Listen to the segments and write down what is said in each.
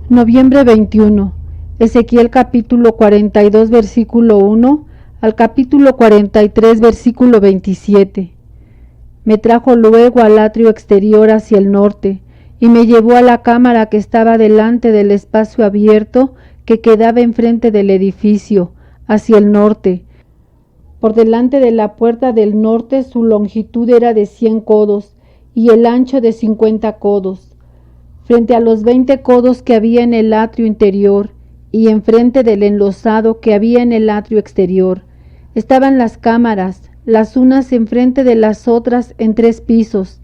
Noviembre 21. Ezequiel capítulo 42 versículo 1 al capítulo 43 versículo 27. Me trajo luego al atrio exterior hacia el norte, y me llevó a la cámara que estaba delante del espacio abierto que quedaba enfrente del edificio, hacia el norte. Por delante de la puerta del norte su longitud era de 100 codos, y el ancho de 50 codos. Frente a los 20 codos que había en el atrio interior, y enfrente del enlosado que había en el atrio exterior, estaban las cámaras, las unas enfrente de las otras en 3 pisos,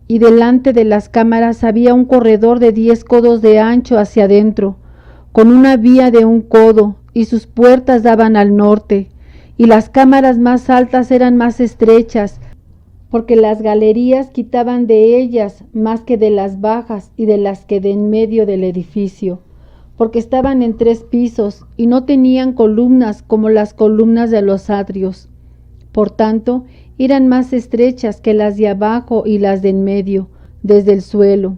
y delante de las cámaras había un corredor de 10 codos de ancho hacia adentro, con una vía de 1 codo, y sus puertas daban al norte, y las cámaras más altas eran más estrechas, porque las galerías quitaban de ellas más que de las bajas y de las que de en medio del edificio, porque estaban en 3 pisos y no tenían columnas como las columnas de los atrios. Por tanto, eran más estrechas que las de abajo y las de en medio, desde el suelo.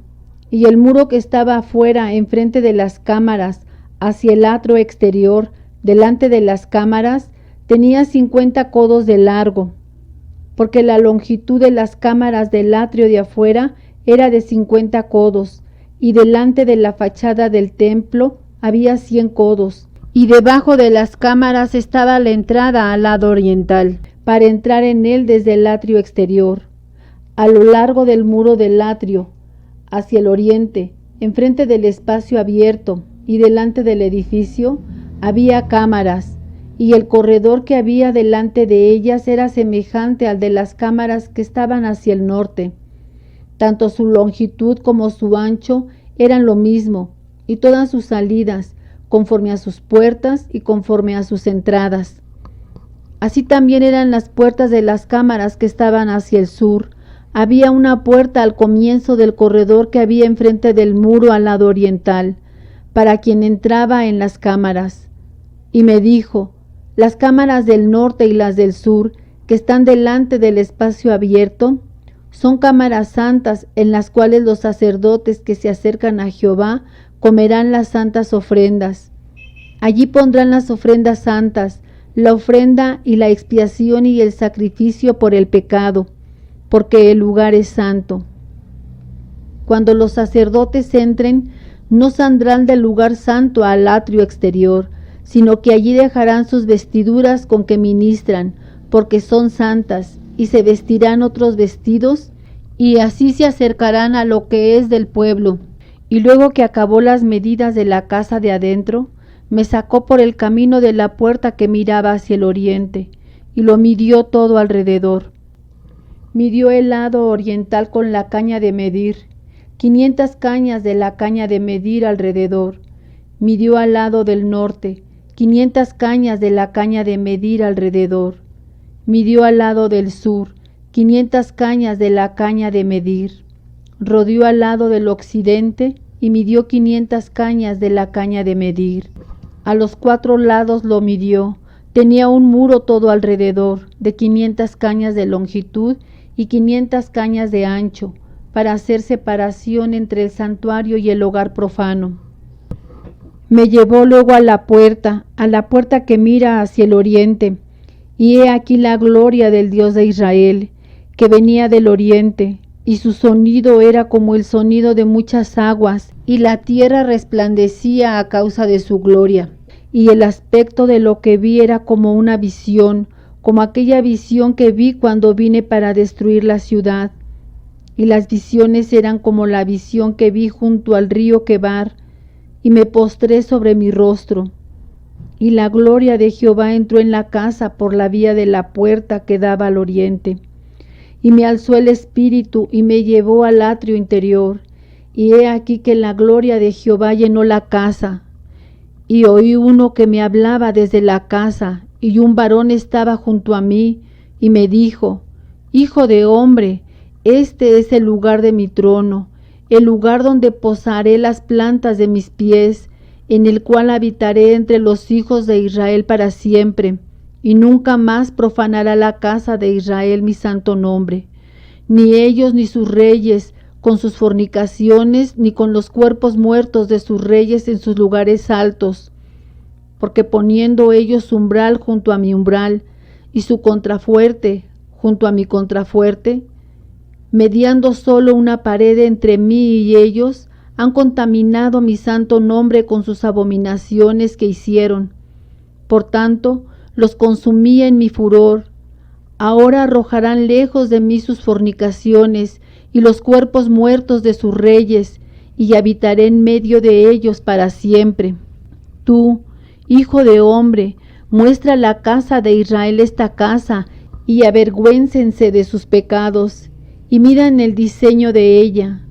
Y el muro que estaba afuera, enfrente de las cámaras, hacia el atrio exterior, delante de las cámaras, tenía 50 codos de largo, porque la longitud de las cámaras del atrio de afuera era de 50 codos, y delante de la fachada del templo había 100 codos, y debajo de las cámaras estaba la entrada al lado oriental, para entrar en él desde el atrio exterior. A lo largo del muro del atrio, hacia el oriente, enfrente del espacio abierto y delante del edificio, había cámaras, y el corredor que había delante de ellas era semejante al de las cámaras que estaban hacia el norte. Tanto su longitud como su ancho eran lo mismo, y todas sus salidas, conforme a sus puertas y conforme a sus entradas. Así también eran las puertas de las cámaras que estaban hacia el sur. Había una puerta al comienzo del corredor que había enfrente del muro al lado oriental, para quien entraba en las cámaras. Y me dijo: las cámaras del norte y las del sur, que están delante del espacio abierto, son cámaras santas en las cuales los sacerdotes que se acercan a Jehová comerán las santas ofrendas. Allí pondrán las ofrendas santas, la ofrenda y la expiación y el sacrificio por el pecado, porque el lugar es santo. Cuando los sacerdotes entren, no saldrán del lugar santo al atrio exterior, sino que allí dejarán sus vestiduras con que ministran, porque son santas, y se vestirán otros vestidos, y así se acercarán a lo que es del pueblo. Y luego que acabó las medidas de la casa de adentro, me sacó por el camino de la puerta que miraba hacia el oriente, y lo midió todo alrededor. Midió el lado oriental con la caña de medir, 500 cañas de la caña de medir alrededor. Midió al lado del norte, 500 cañas de la caña de medir alrededor. Midió al lado del sur, 500 cañas de la caña de medir. Rodeó al lado del occidente y midió 500 cañas de la caña de medir. A los 4 lados lo midió. Tenía un muro todo alrededor, de 500 cañas de longitud y 500 cañas de ancho, para hacer separación entre el santuario y el hogar profano. Me llevó luego a la puerta que mira hacia el oriente, y he aquí la gloria del Dios de Israel, que venía del oriente, y su sonido era como el sonido de muchas aguas, y la tierra resplandecía a causa de su gloria. Y el aspecto de lo que vi era como una visión, como aquella visión que vi cuando vine para destruir la ciudad. Y las visiones eran como la visión que vi junto al río Quebar, y me postré sobre mi rostro. Y la gloria de Jehová entró en la casa por la vía de la puerta que daba al oriente. Y me alzó el espíritu y me llevó al atrio interior. Y he aquí que la gloria de Jehová llenó la casa. Y oí uno que me hablaba desde la casa, y un varón estaba junto a mí, y me dijo: Hijo de hombre, este es el lugar de mi trono, el lugar donde posaré las plantas de mis pies, en el cual habitaré entre los hijos de Israel para siempre, y nunca más profanará la casa de Israel mi santo nombre, ni ellos ni sus reyes, con sus fornicaciones, ni con los cuerpos muertos de sus reyes en sus lugares altos, porque poniendo ellos umbral junto a mi umbral, y su contrafuerte junto a mi contrafuerte, mediando solo una pared entre mí y ellos, han contaminado mi santo nombre con sus abominaciones que hicieron. Por tanto, los consumí en mi furor. Ahora arrojarán lejos de mí sus fornicaciones y los cuerpos muertos de sus reyes, y habitaré en medio de ellos para siempre. Tú, hijo de hombre, muestra a la casa de Israel esta casa, y avergüéncense de sus pecados, y miran el diseño de ella.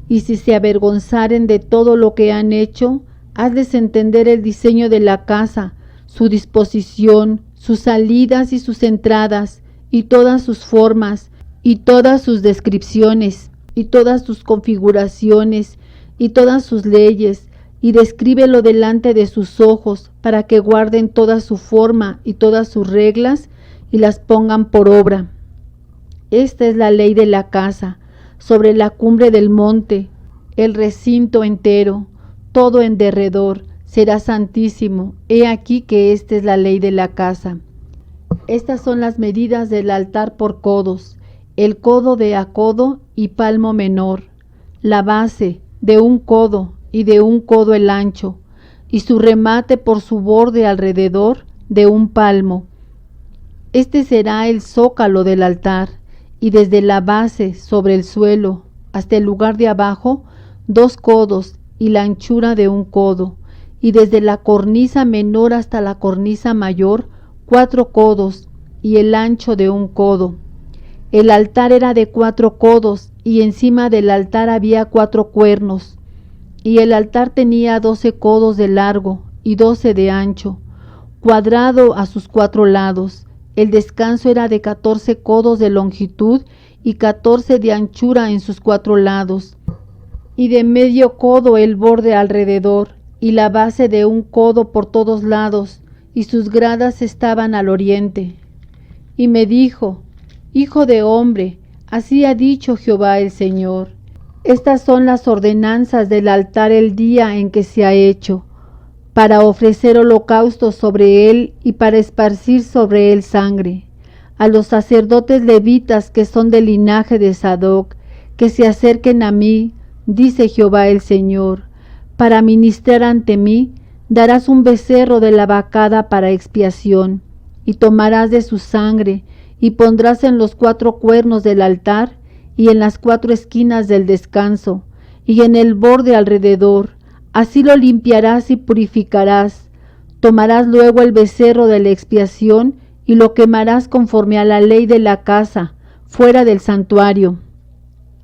Y si se avergonzaren de todo lo que han hecho, hazles entender el diseño de la casa, su disposición, sus salidas y sus entradas, y todas sus formas, y todas sus descripciones, y todas sus configuraciones, y todas sus leyes, y descríbelo delante de sus ojos, para que guarden toda su forma y todas sus reglas, y las pongan por obra. Esta es la ley de la casa, sobre la cumbre del monte, el recinto entero, todo en derredor, será santísimo. He aquí que esta es la ley de la casa. Estas son las medidas del altar por codos, el codo de a codo y palmo menor, la base de un codo y de un codo el ancho, y su remate por su borde alrededor de un palmo. Este será el zócalo del altar, y desde la base sobre el suelo hasta el lugar de abajo 2 codos y la anchura de un codo, y desde la cornisa menor hasta la cornisa mayor 4 codos y el ancho de un codo. El altar era de 4 codos, y encima del altar había 4 cuernos, y el altar tenía 12 codos de largo y 12 de ancho, cuadrado a sus 4 lados. El descanso era de 14 codos de longitud y 14 de anchura en sus 4 lados, y de medio codo el borde alrededor, y la base de un codo por todos lados, y sus gradas estaban al oriente. Y me dijo: Hijo de hombre, así ha dicho Jehová el Señor: estas son las ordenanzas del altar el día en que se ha hecho, para ofrecer holocaustos sobre él y para esparcir sobre él sangre. A los sacerdotes levitas que son del linaje de Sadoc, que se acerquen a mí, dice Jehová el Señor, para ministrar ante mí, darás un becerro de la vacada para expiación, y tomarás de su sangre, y pondrás en los 4 cuernos del altar, y en las 4 esquinas del descanso, y en el borde alrededor. Así lo limpiarás y purificarás. Tomarás luego el becerro de la expiación y lo quemarás conforme a la ley de la casa, fuera del santuario.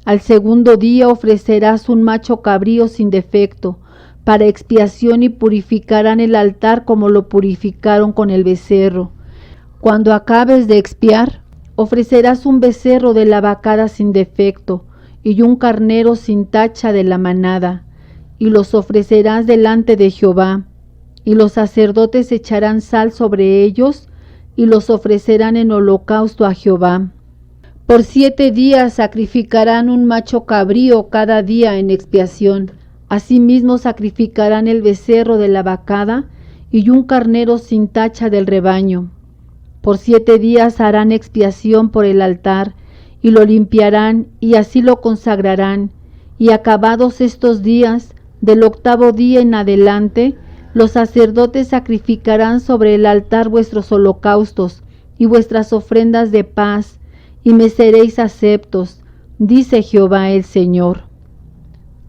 Al segundo día ofrecerás un macho cabrío sin defecto, para expiación, y purificarán el altar como lo purificaron con el becerro. Cuando acabes de expiar, ofrecerás un becerro de la vacada sin defecto, y un carnero sin tacha de la manada, y los ofrecerás delante de Jehová, y los sacerdotes echarán sal sobre ellos, y los ofrecerán en holocausto a Jehová. Por 7 días sacrificarán un macho cabrío cada día en expiación. Asimismo sacrificarán el becerro de la vacada, y un carnero sin tacha del rebaño. Por 7 días harán expiación por el altar, y lo limpiarán, y así lo consagrarán. Y acabados estos días, del 8º día en adelante, los sacerdotes sacrificarán sobre el altar vuestros holocaustos y vuestras ofrendas de paz, y me seréis aceptos, dice Jehová el Señor.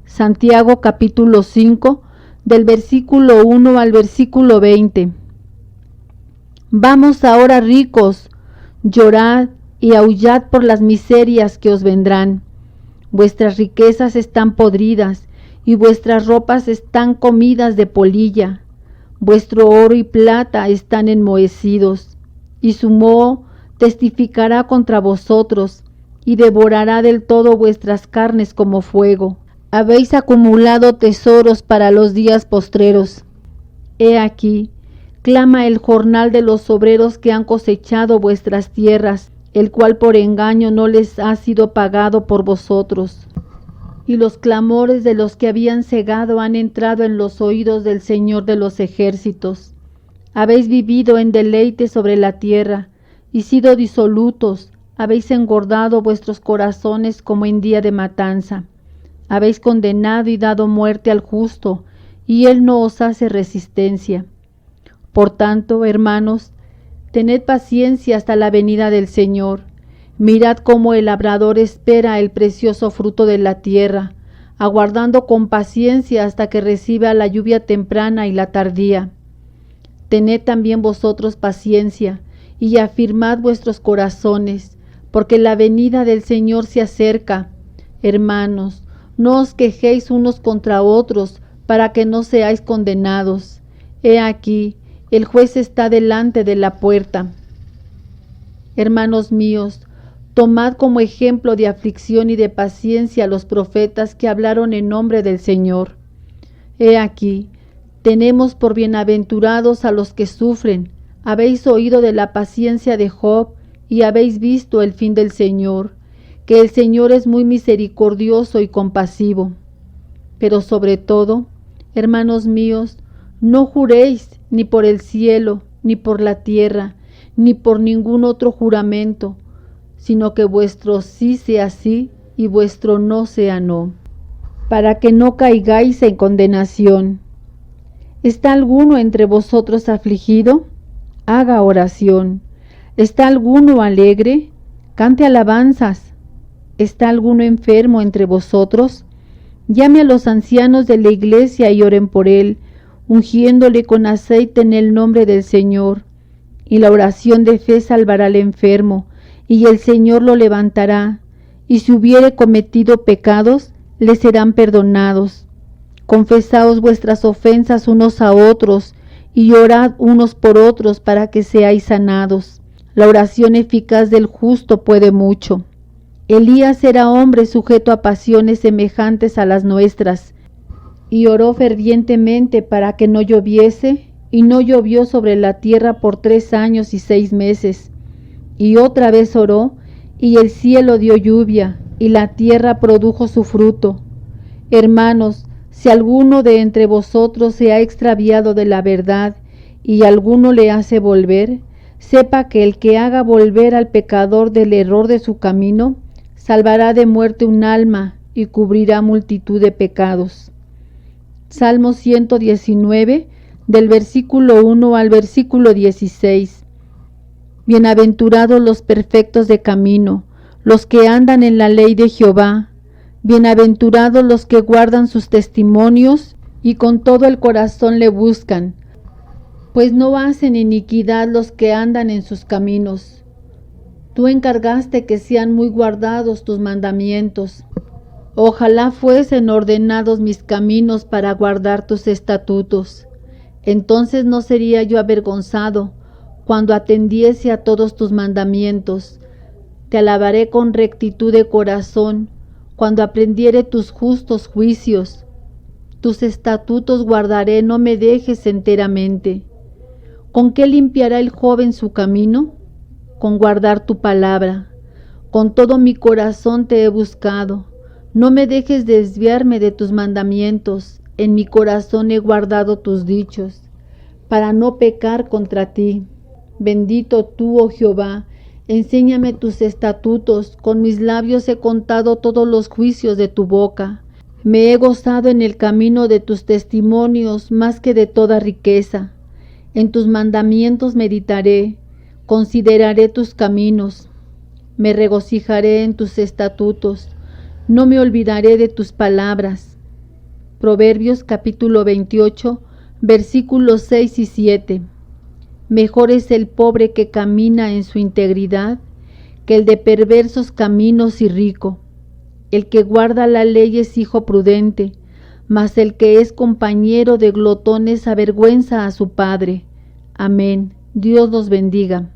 Santiago capítulo 5, del versículo 1 al versículo 20. Vamos ahora, ricos, llorad y aullad por las miserias que os vendrán. Vuestras riquezas están podridas, y vuestras ropas están comidas de polilla. Vuestro oro y plata están enmohecidos, y su moho testificará contra vosotros, y devorará del todo vuestras carnes como fuego. Habéis acumulado tesoros para los días postreros. He aquí, clama el jornal de los obreros que han cosechado vuestras tierras, el cual por engaño no les ha sido pagado por vosotros. y los clamores de los que habían cegado han entrado en los oídos del Señor de los ejércitos. Habéis vivido en deleite sobre la tierra, y sido disolutos, habéis engordado vuestros corazones como en día de matanza. Habéis condenado y dado muerte al justo, y él no os hace resistencia. Por tanto, hermanos, tened paciencia hasta la venida del Señor. Mirad cómo el labrador espera el precioso fruto de la tierra, aguardando con paciencia hasta que reciba la lluvia temprana y la tardía. Tened también vosotros paciencia, y afirmad vuestros corazones, porque la venida del Señor se acerca. Hermanos, no os quejéis unos contra otros, para que no seáis condenados. He aquí, el juez está delante de la puerta. Hermanos míos, tomad como ejemplo de aflicción y de paciencia a los profetas que hablaron en nombre del Señor. He aquí, tenemos por bienaventurados a los que sufren. Habéis oído de la paciencia de Job y habéis visto el fin del Señor, que el Señor es muy misericordioso y compasivo. Pero sobre todo, hermanos míos, no juréis ni por el cielo, ni por la tierra, ni por ningún otro juramento, sino que vuestro sí sea sí y vuestro no sea no, para que no caigáis en condenación. ¿Está alguno entre vosotros afligido? Haga oración. ¿Está alguno alegre? Cante alabanzas. ¿Está alguno enfermo entre vosotros? Llame a los ancianos de la iglesia y oren por él, ungiéndole con aceite en el nombre del Señor. Y la oración de fe salvará al enfermo, y el Señor lo levantará, y si hubiere cometido pecados, le serán perdonados. Confesaos vuestras ofensas unos a otros, y orad unos por otros para que seáis sanados. La oración eficaz del justo puede mucho. Elías era hombre sujeto a pasiones semejantes a las nuestras, y oró fervientemente para que no lloviese, y no llovió sobre la tierra por 3 años y 6 meses. Y otra vez oró, y el cielo dio lluvia, y la tierra produjo su fruto. Hermanos, si alguno de entre vosotros se ha extraviado de la verdad, y alguno le hace volver, sepa que el que haga volver al pecador del error de su camino, salvará de muerte un alma, y cubrirá multitud de pecados. Salmo 119, del versículo 1 al versículo 16. Bienaventurados los perfectos de camino, los que andan en la ley de Jehová. Bienaventurados los que guardan sus testimonios y con todo el corazón le buscan, pues no hacen iniquidad los que andan en sus caminos. Tú encargaste que sean muy guardados tus mandamientos. Ojalá fuesen ordenados mis caminos para guardar tus estatutos. Entonces no sería yo avergonzado cuando atendiese a todos tus mandamientos. Te alabaré con rectitud de corazón cuando aprendiere tus justos juicios. Tus estatutos guardaré, no me dejes enteramente. ¿Con qué limpiará el joven su camino? Con guardar tu palabra. Con todo mi corazón te he buscado. No me dejes desviarme de tus mandamientos. En mi corazón he guardado tus dichos, para no pecar contra ti. Bendito tú, oh Jehová, enséñame tus estatutos. Con mis labios he contado todos los juicios de tu boca. Me he gozado en el camino de tus testimonios más que de toda riqueza. En tus mandamientos meditaré, consideraré tus caminos. Me regocijaré en tus estatutos, no me olvidaré de tus palabras. Proverbios capítulo 28, versículos 6 y 7. Mejor es el pobre que camina en su integridad que el de perversos caminos y rico. El que guarda la ley es hijo prudente, mas el que es compañero de glotones avergüenza a su padre. Amén. Dios los bendiga.